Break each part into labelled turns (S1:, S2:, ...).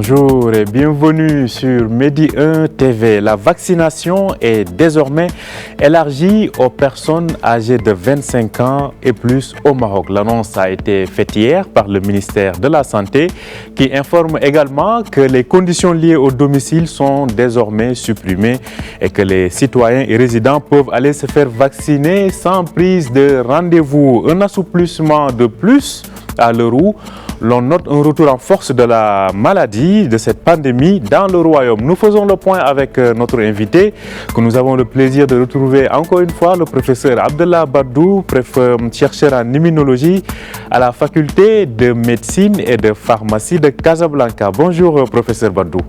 S1: bonjour et bienvenue sur Medi 1 TV. La vaccination est désormais élargie aux personnes âgées de 25 ans et plus au Maroc. L'annonce a été faite hier par le ministère de la Santé qui informe également que les conditions liées au domicile sont désormais supprimées et que les citoyens et résidents peuvent aller se faire vacciner sans prise de rendez-vous. Un assouplissement de plus à l'heure où l'on note un retour en force de la maladie, de cette pandémie dans le royaume. Nous faisons le point avec notre invité, que nous avons le plaisir de retrouver encore une fois, le professeur Abdellah Bardou, chercheur en immunologie à la faculté de médecine et de pharmacie de Casablanca. Bonjour professeur Bardou.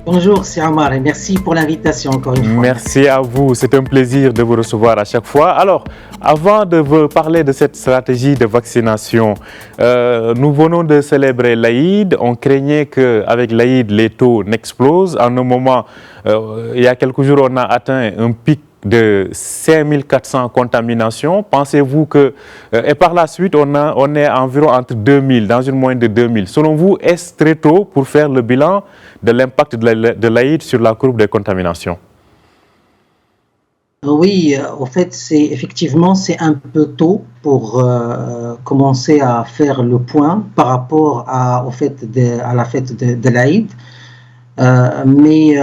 S2: Bonjour, c'est Omar et merci pour l'invitation encore une fois.
S1: Merci à vous, c'est un plaisir de vous recevoir à chaque fois. Alors, avant de vous parler de cette stratégie de vaccination, nous venons de célébrer l'Aïd. On craignait qu'avec l'Aïd, les taux n'explosent. En un moment, il y a quelques jours, on a atteint un pic de 5400 contaminations. Pensez-vous que... et par la suite, on est environ entre 2000, dans une moyenne de 2000. Selon vous, est-ce très tôt pour faire le bilan de l'impact de l'Aïd sur la courbe des contaminations?
S2: Oui, au fait, effectivement, c'est un peu tôt pour commencer à faire le point par rapport à la fête de l'Aïd. Mais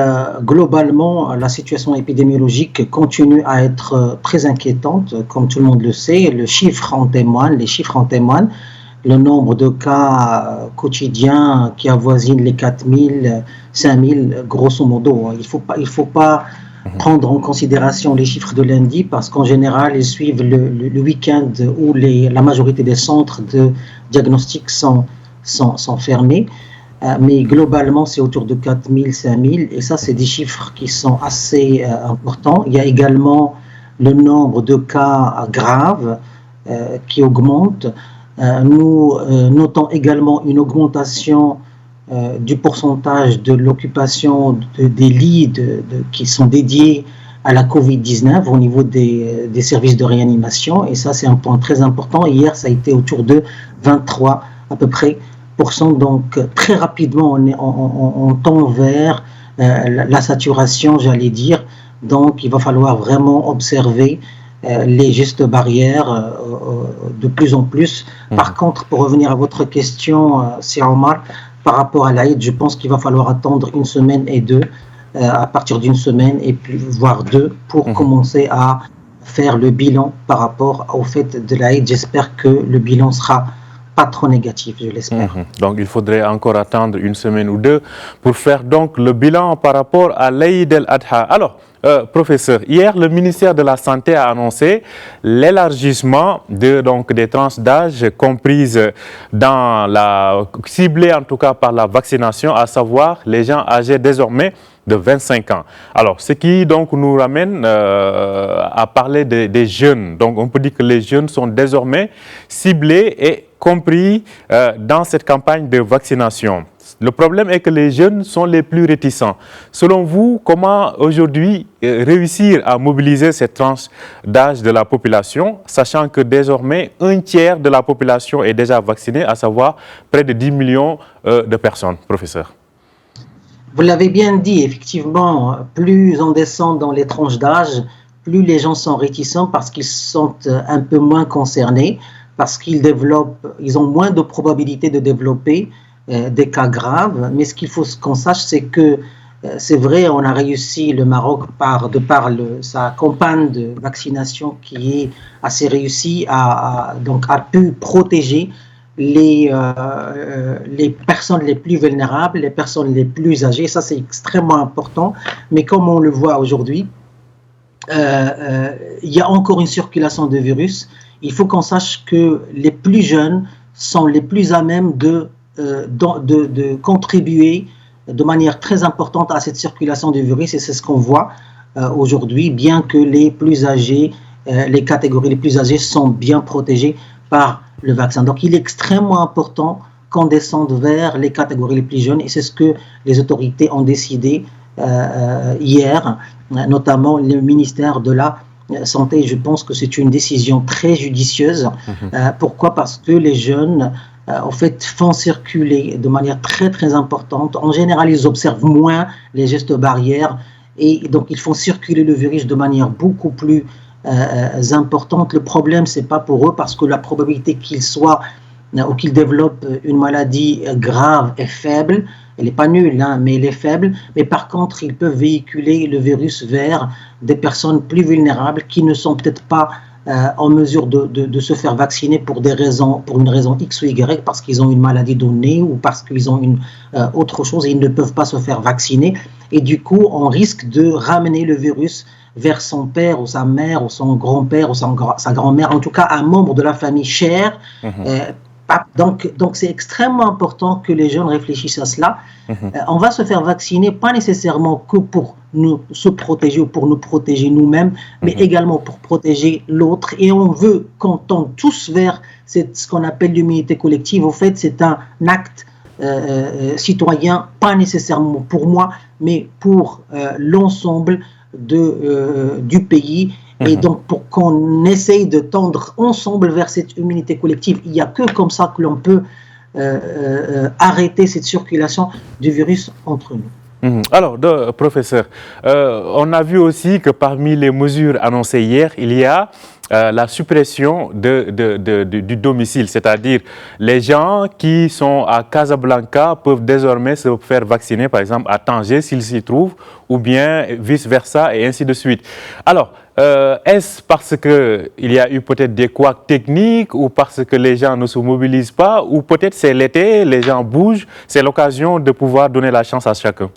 S2: globalement, la situation épidémiologique continue à être très inquiétante, comme tout le monde le sait. Les chiffres en témoignent. Le nombre de cas quotidiens qui avoisinent les 4000, 5000, grosso modo. Il faut pas prendre en considération les chiffres de lundi parce qu'en général, ils suivent le week-end où la majorité des centres de diagnostic sont fermés. Mais globalement, c'est autour de 4000, 5000, et ça, c'est des chiffres qui sont assez importants. Il y a également le nombre de cas graves qui augmente. Nous notons également une augmentation du pourcentage de l'occupation des lits qui sont dédiés à la Covid-19 au niveau des services de réanimation, et ça, c'est un point très important. Hier, ça a été autour de 23 à peu près. Donc très rapidement on tend vers la saturation, j'allais dire. Donc il va falloir vraiment observer les gestes barrières de plus en plus. Par contre, pour revenir à votre question, c'est Omar, par rapport à l'Aïd, je pense qu'il va falloir attendre une semaine et deux, à partir d'une semaine et puis voire deux, pour commencer à faire le bilan par rapport au fait de l'Aïd. J'espère que le bilan sera pas trop négatif, je l'espère.
S1: Donc il faudrait encore attendre une semaine ou deux pour faire donc le bilan par rapport à l'Aïd el-Adha. Alors, professeur, hier le ministère de la Santé a annoncé l'élargissement des tranches d'âge comprises ciblées en tout cas par la vaccination, à savoir les gens âgés désormais de 25 ans. Alors, ce qui donc nous ramène à parler des jeunes. Donc, on peut dire que les jeunes sont désormais ciblés et compris dans cette campagne de vaccination. Le problème est que les jeunes sont les plus réticents. Selon vous, comment aujourd'hui réussir à mobiliser cette tranche d'âge de la population, sachant que désormais un tiers de la population est déjà vaccinée, à savoir près de 10 millions de personnes, professeur?
S2: Vous l'avez bien dit, effectivement, plus on descend dans les tranches d'âge, plus les gens sont réticents parce qu'ils sont un peu moins concernés, parce qu'ils ont moins de probabilité de développer des cas graves. Mais ce qu'il faut qu'on sache, c'est que c'est vrai, on a réussi, le Maroc, de par sa campagne de vaccination qui est assez réussie, a pu protéger les personnes les plus vulnérables, les personnes les plus âgées. Ça, c'est extrêmement important. Mais comme on le voit aujourd'hui, il y a encore une circulation de virus. Il faut qu'on sache que les plus jeunes sont les plus à même de contribuer de manière très importante à cette circulation du virus, et c'est ce qu'on voit aujourd'hui, bien que les plus âgés, les catégories les plus âgées sont bien protégées par le vaccin. Donc il est extrêmement important qu'on descende vers les catégories les plus jeunes, et c'est ce que les autorités ont décidé hier, notamment le ministère de la Santé. Je pense que c'est une décision très judicieuse. Pourquoi? Parce que les jeunes en fait, font circuler de manière très très importante. En général, ils observent moins les gestes barrières et donc ils font circuler le virus de manière beaucoup plus importante. Le problème, c'est pas pour eux parce que la probabilité qu'ils soient ou qu'ils développent une maladie grave est faible. Elle n'est pas nulle, hein, mais elle est faible. Mais par contre, ils peuvent véhiculer le virus vers des personnes plus vulnérables qui ne sont peut-être pas en mesure de se faire vacciner pour une raison X ou Y, parce qu'ils ont une maladie donnée ou parce qu'ils ont une autre chose et ils ne peuvent pas se faire vacciner. Et du coup, on risque de ramener le virus vers son père ou sa mère ou son grand-père ou sa grand-mère, en tout cas un membre de la famille cher. Donc c'est extrêmement important que les jeunes réfléchissent à cela. On va se faire vacciner, pas nécessairement que pour se protéger ou pour nous protéger nous-mêmes, mais également pour protéger l'autre. Et on veut qu'on tende tous vers ce qu'on appelle l'immunité collective. Au fait, c'est un acte citoyen, pas nécessairement pour moi, mais pour l'ensemble du pays. Et donc, pour qu'on essaye de tendre ensemble vers cette immunité collective, il n'y a que comme ça que l'on peut arrêter cette circulation du virus entre nous.
S1: Alors, professeur, on a vu aussi que parmi les mesures annoncées hier, il y a la suppression du domicile, c'est-à-dire les gens qui sont à Casablanca peuvent désormais se faire vacciner, par exemple, à Tanger s'ils s'y trouvent, ou bien vice-versa, et ainsi de suite. Alors, est-ce parce qu'il y a eu peut-être des couacs techniques ou parce que les gens ne se mobilisent pas, ou peut-être c'est l'été, les gens bougent, c'est l'occasion de pouvoir donner la chance à chacun?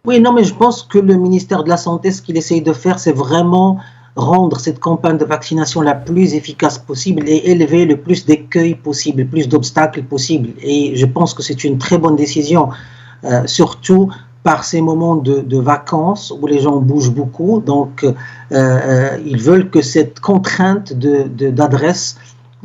S2: Oui, non, mais je pense que le ministère de la Santé, ce qu'il essaye de faire, c'est vraiment rendre cette campagne de vaccination la plus efficace possible et élever le plus d'écueils possible, le plus d'obstacles possible. Et je pense que c'est une très bonne décision, surtout par ces moments de vacances où les gens bougent beaucoup. Donc, ils veulent que cette contrainte d'adresse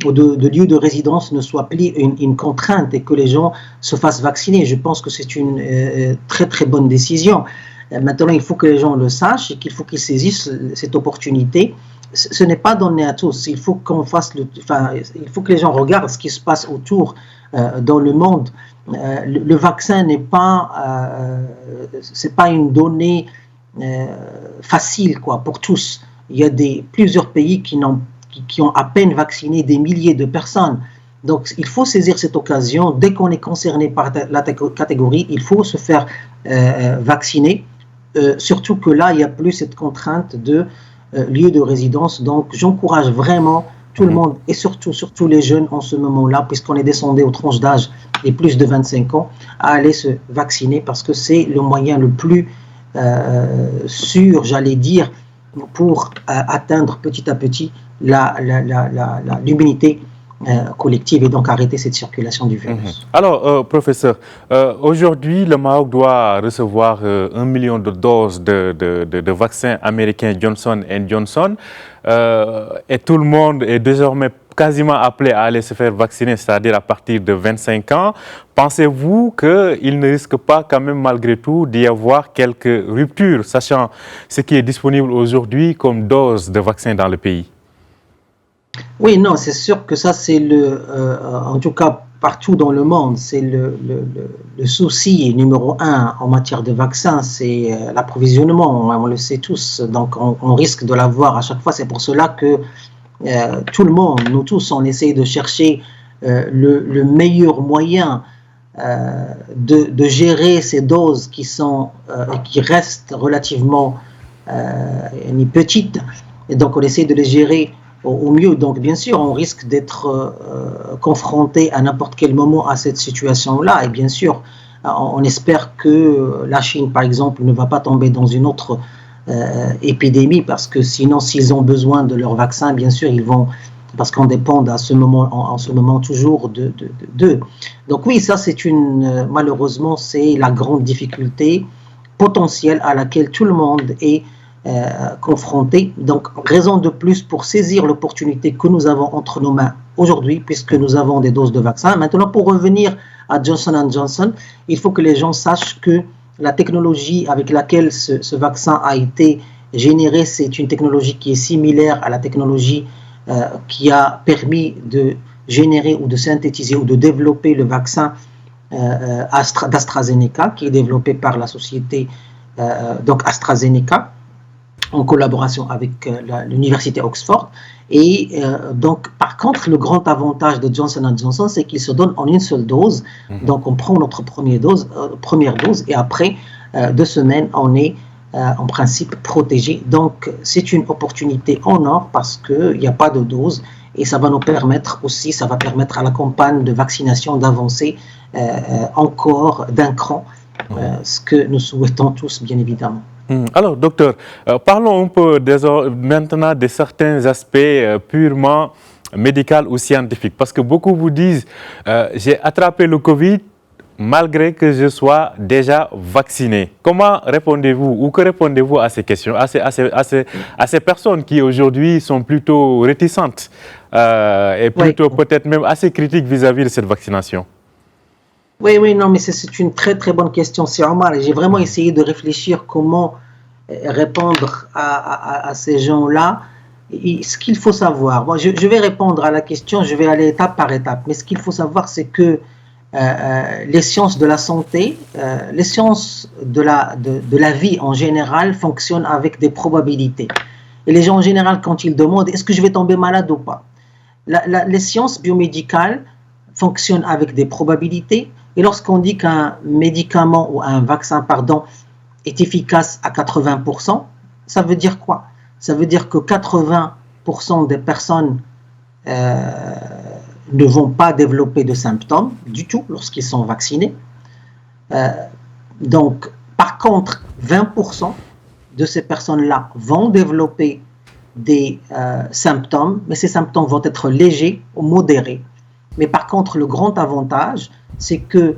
S2: ou de lieu de résidence ne soit plus une contrainte et que les gens se fassent vacciner. Je pense que c'est une très très bonne décision. Maintenant, il faut que les gens le sachent et qu'il faut qu'ils saisissent cette opportunité. Ce n'est pas donné à tous. Il faut qu'on il faut que les gens regardent ce qui se passe autour dans le monde. Le vaccin n'est pas, c'est pas une donnée facile pour tous. Il y a plusieurs pays qui ont à peine vacciné des milliers de personnes. Donc, il faut saisir cette occasion. Dès qu'on est concerné par la catégorie, il faut se faire vacciner. Surtout que là, il n'y a plus cette contrainte de lieu de résidence. Donc, j'encourage vraiment tout le monde, et surtout les jeunes en ce moment-là, puisqu'on est descendu aux tranches d'âge les plus de 25 ans, à aller se vacciner parce que c'est le moyen le plus sûr, j'allais dire, pour atteindre petit à petit l'immunité collective et donc arrêter cette circulation du virus.
S1: Alors, professeur, aujourd'hui, le Maroc doit recevoir 1 million de doses de vaccins américains Johnson & Johnson et tout le monde est désormais quasiment appelé à aller se faire vacciner, c'est-à-dire à partir de 25 ans. Pensez-vous qu'il ne risque pas quand même malgré tout d'y avoir quelques ruptures, sachant ce qui est disponible aujourd'hui comme dose de vaccins dans le pays?
S2: Oui, non, c'est sûr que ça, c'est en tout cas partout dans le monde, c'est le souci numéro 1 en matière de vaccins, c'est l'approvisionnement, on le sait tous, donc on risque de l'avoir à chaque fois. C'est pour cela que tout le monde, nous tous, on essaye de chercher le meilleur moyen de gérer ces doses qui restent relativement petites, et donc on essaie de les gérer au mieux. Donc, bien sûr, on risque d'être confronté à n'importe quel moment à cette situation-là. Et bien sûr, on espère que la Chine, par exemple, ne va pas tomber dans une autre épidémie, parce que sinon, s'ils ont besoin de leur vaccin, bien sûr, ils vont, parce qu'on dépend en ce moment toujours d'eux. Donc oui, ça, malheureusement, c'est la grande difficulté potentielle à laquelle tout le monde est confrontés. Donc, raison de plus pour saisir l'opportunité que nous avons entre nos mains aujourd'hui, puisque nous avons des doses de vaccins. Maintenant, pour revenir à Johnson & Johnson, il faut que les gens sachent que la technologie avec laquelle ce vaccin a été généré, c'est une technologie qui est similaire à la technologie qui a permis de générer ou de synthétiser ou de développer le vaccin d'AstraZeneca, qui est développé par la société donc AstraZeneca, en collaboration avec l'université Oxford. Et donc, par contre, le grand avantage de Johnson & Johnson, c'est qu'il se donne en une seule dose. Donc, on prend notre première dose et après 2 semaines, on est en principe protégé. Donc, c'est une opportunité en or parce qu'il n'y a pas de dose et ça va nous permettre aussi, ça va permettre à la campagne de vaccination d'avancer encore d'un cran, ce que nous souhaitons tous, bien évidemment.
S1: Alors, docteur, parlons un peu maintenant de certains aspects purement médicaux ou scientifiques. Parce que beaucoup vous disent j'ai attrapé le Covid malgré que je sois déjà vacciné. Comment répondez-vous ou que répondez-vous à ces questions, à ces personnes qui aujourd'hui sont plutôt réticentes et plutôt peut-être même assez critiques vis-à-vis de cette vaccination?
S2: Oui, non, mais c'est une très très bonne question, c'est Omar, et j'ai vraiment essayé de réfléchir comment répondre à ces gens-là. Et ce qu'il faut savoir, bon, je vais répondre à la question, je vais aller étape par étape, mais ce qu'il faut savoir, c'est que les sciences de la santé, les sciences de la vie en général fonctionnent avec des probabilités. Et les gens en général, quand ils demandent est-ce que je vais tomber malade ou pas, les sciences biomédicales fonctionnent avec des probabilités. Et lorsqu'on dit qu'un médicament ou un vaccin, est efficace à 80%, ça veut dire quoi? Ça veut dire que 80% des personnes ne vont pas développer de symptômes du tout lorsqu'ils sont vaccinés. Donc, par contre, 20% de ces personnes-là vont développer des symptômes, mais ces symptômes vont être légers ou modérés. Mais par contre, le grand avantage, c'est que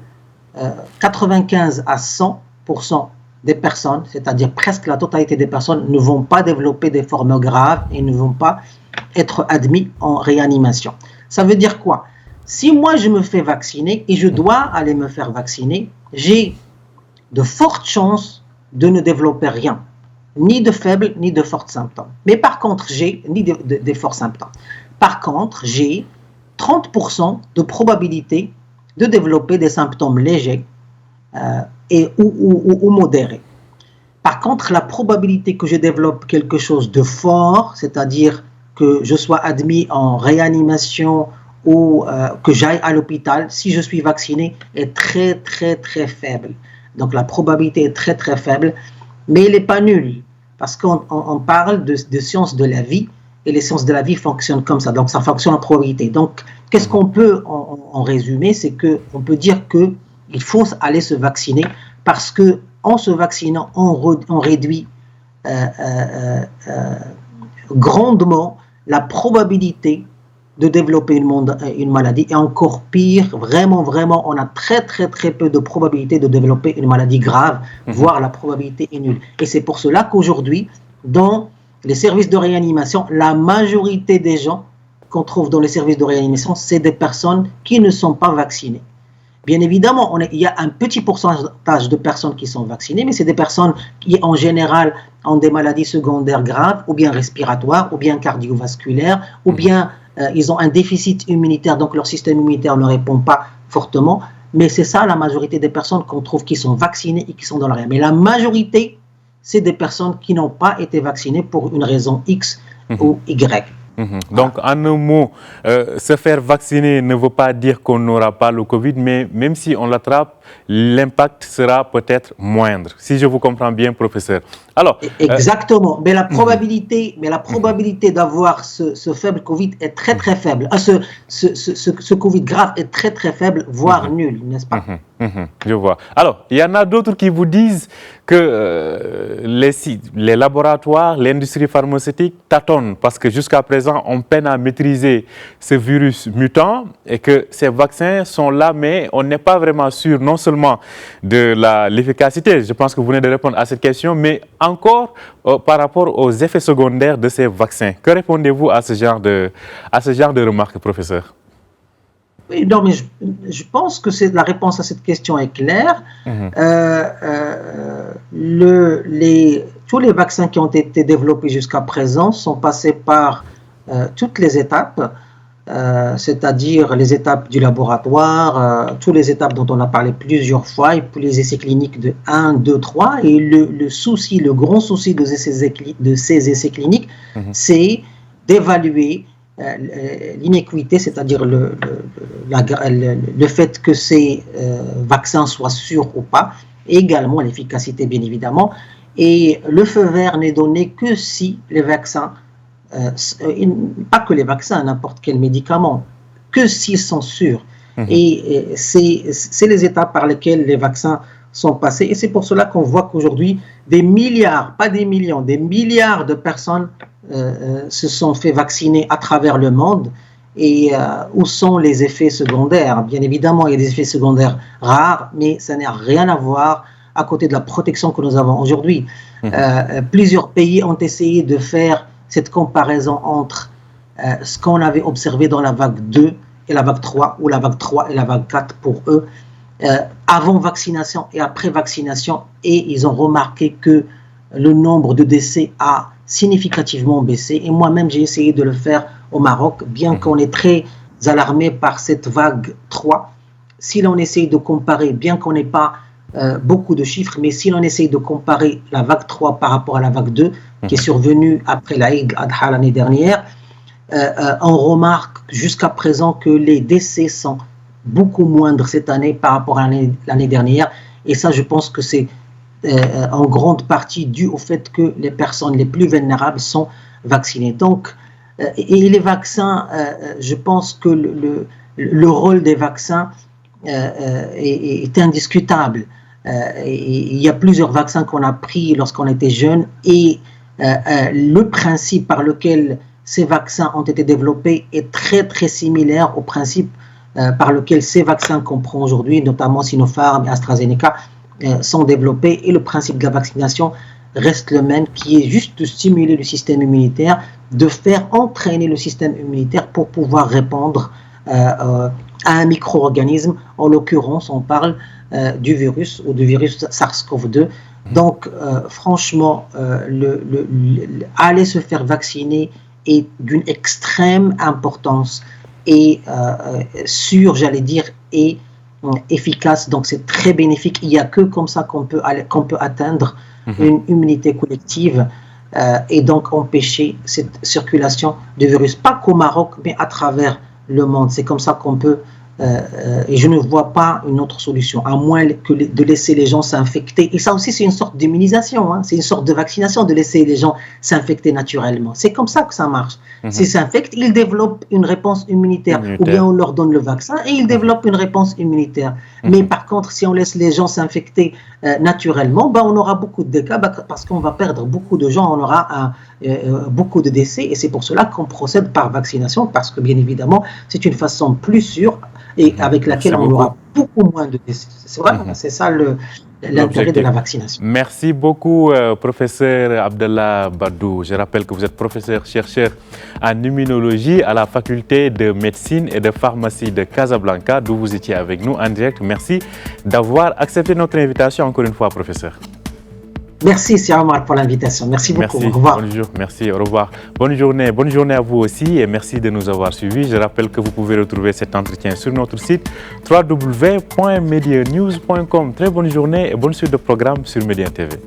S2: 95 à 100% des personnes, c'est-à-dire presque la totalité des personnes, ne vont pas développer des formes graves et ne vont pas être admis en réanimation. Ça veut dire quoi? Si moi je me fais vacciner et je dois aller me faire vacciner, j'ai de fortes chances de ne développer rien, ni de faibles ni de forts symptômes. Mais par contre, des forts symptômes. Par contre, j'ai 30% de probabilité de développer des symptômes légers ou modérés. Par contre, la probabilité que je développe quelque chose de fort, c'est-à-dire que je sois admis en réanimation ou que j'aille à l'hôpital, si je suis vacciné, est très, très, très faible. Donc la probabilité est très, très faible, mais elle n'est pas nulle, parce qu'on parle de sciences de la vie, et les sciences de la vie fonctionnent comme ça, donc ça fonctionne en probabilité. Donc, qu'est-ce qu'on peut en résumer? C'est qu'on peut dire qu'il faut aller se vacciner, parce qu'en se vaccinant, on réduit grandement la probabilité de développer une maladie, et encore pire, vraiment, on a très, très, très peu de probabilité de développer une maladie grave, voire la probabilité est nulle. Et c'est pour cela qu'aujourd'hui, dans les services de réanimation, la majorité des gens qu'on trouve dans les services de réanimation, c'est des personnes qui ne sont pas vaccinées. Bien évidemment, il y a un petit pourcentage de personnes qui sont vaccinées, mais c'est des personnes qui, en général, ont des maladies secondaires graves, ou bien respiratoires, ou bien cardiovasculaires, ou bien ils ont un déficit immunitaire, donc leur système immunitaire ne répond pas fortement. Mais c'est ça la majorité des personnes qu'on trouve qui sont vaccinées et qui sont dans la réanimation. Mais la majorité, c'est des personnes qui n'ont pas été vaccinées pour une raison X ou Y.
S1: Donc, en un mot, se faire vacciner ne veut pas dire qu'on n'aura pas le Covid, mais même si on l'attrape, l'impact sera peut-être moindre, si je vous comprends bien, professeur. Alors,
S2: exactement, mais la probabilité d'avoir ce faible Covid est très très faible. Ce Covid grave est très très faible, voire nul, n'est-ce pas?
S1: Je vois. Alors, il y en a d'autres qui vous disent que les laboratoires, l'industrie pharmaceutique tâtonnent parce que jusqu'à présent, on peine à maîtriser ce virus mutant et que ces vaccins sont là, mais on n'est pas vraiment sûr non seulement de l'efficacité, je pense que vous venez de répondre à cette question, mais encore par rapport aux effets secondaires de ces vaccins. Que répondez-vous à ce genre de remarques, professeur?
S2: Non, mais je pense que la réponse à cette question est claire. Tous les vaccins qui ont été développés jusqu'à présent sont passés par toutes les étapes c'est-à-dire les étapes du laboratoire, toutes les étapes dont on a parlé plusieurs fois, et puis les essais cliniques de 1, 2, 3. Et le grand souci de ces essais cliniques, c'est d'évaluer l'inéquité, c'est-à-dire le fait que ces vaccins soient sûrs ou pas, et également l'efficacité, bien évidemment. Et le feu vert n'est donné que si les vaccins, pas que les vaccins, n'importe quel médicament, que s'ils sont sûrs. Et c'est les étapes par lesquelles les vaccins sont passés. Et c'est pour cela qu'on voit qu'aujourd'hui, des milliards, pas des millions, des milliards de personnes se sont fait vacciner à travers le monde. Et où sont les effets secondaires? Bien évidemment, il y a des effets secondaires rares, mais ça n'a rien à voir à côté de la protection que nous avons aujourd'hui. Plusieurs pays ont essayé de faire cette comparaison entre ce qu'on avait observé dans la vague 2 et la vague 3, ou la vague 3 et la vague 4 pour eux, avant vaccination et après vaccination, et ils ont remarqué que le nombre de décès a significativement baissé. Et moi-même, j'ai essayé de le faire au Maroc, bien qu'on est très alarmé par cette vague 3. Si l'on essaye de comparer, bien qu'on n'ait pas beaucoup de chiffres, mais si l'on essaye de comparer la vague 3 par rapport à la vague 2, qui est survenue après l'Aïd al-Adha l'année dernière, on remarque jusqu'à présent que les décès sont beaucoup moindres cette année par rapport à l'année dernière. Et ça, je pense que c'est en grande partie dû au fait que les personnes les plus vulnérables sont vaccinées. Donc, et les vaccins, je pense que le rôle des vaccins est indiscutable. Il y a plusieurs vaccins qu'on a pris lorsqu'on était jeune, et le principe par lequel ces vaccins ont été développés est très très similaire au principe par lequel ces vaccins qu'on prend aujourd'hui, notamment Sinopharm et AstraZeneca, sont développés, et le principe de la vaccination reste le même, qui est juste de stimuler le système immunitaire, de faire entraîner le système immunitaire pour pouvoir répondre à un micro-organisme. En l'occurrence, on parle du virus ou du virus SARS-CoV-2. Donc, franchement, aller se faire vacciner est d'une extrême importance et sûr, j'allais dire, et efficace. Donc, c'est très bénéfique. Il n'y a que comme ça qu'on peut atteindre une immunité collective et donc empêcher cette circulation du virus. Pas qu'au Maroc, mais à travers le monde. C'est comme ça qu'on peut, et je ne vois pas une autre solution, à moins que de laisser les gens s'infecter. Et ça aussi, c'est une sorte d'immunisation, hein. C'est une sorte de vaccination, de laisser les gens s'infecter naturellement. C'est comme ça que ça marche. S'ils s'infectent, ils développent une réponse immunitaire, ou bien on leur donne le vaccin et ils développent une réponse immunitaire. Mais par contre, si on laisse les gens s'infecter naturellement, on aura beaucoup de dégâts, parce qu'on va perdre beaucoup de gens, on aura beaucoup de décès, et c'est pour cela qu'on procède par vaccination, parce que bien évidemment, c'est une façon plus sûre et avec laquelle on aura beaucoup moins de décès. C'est vrai, c'est ça l'intérêt de la vaccination.
S1: Merci beaucoup, professeur Abdallah Bardou. Je rappelle que vous êtes professeur-chercheur en immunologie à la faculté de médecine et de pharmacie de Casablanca, d'où vous étiez avec nous en direct. Merci d'avoir accepté notre invitation encore une fois, professeur.
S2: Merci, c'est Omar, pour l'invitation. Merci beaucoup.
S1: Merci.
S2: Au revoir.
S1: Bonjour. Merci. Au revoir. Bonne journée à vous aussi, et merci de nous avoir suivis. Je rappelle que vous pouvez retrouver cet entretien sur notre site www.medianews.com. Très bonne journée et bonne suite de programme sur Média TV.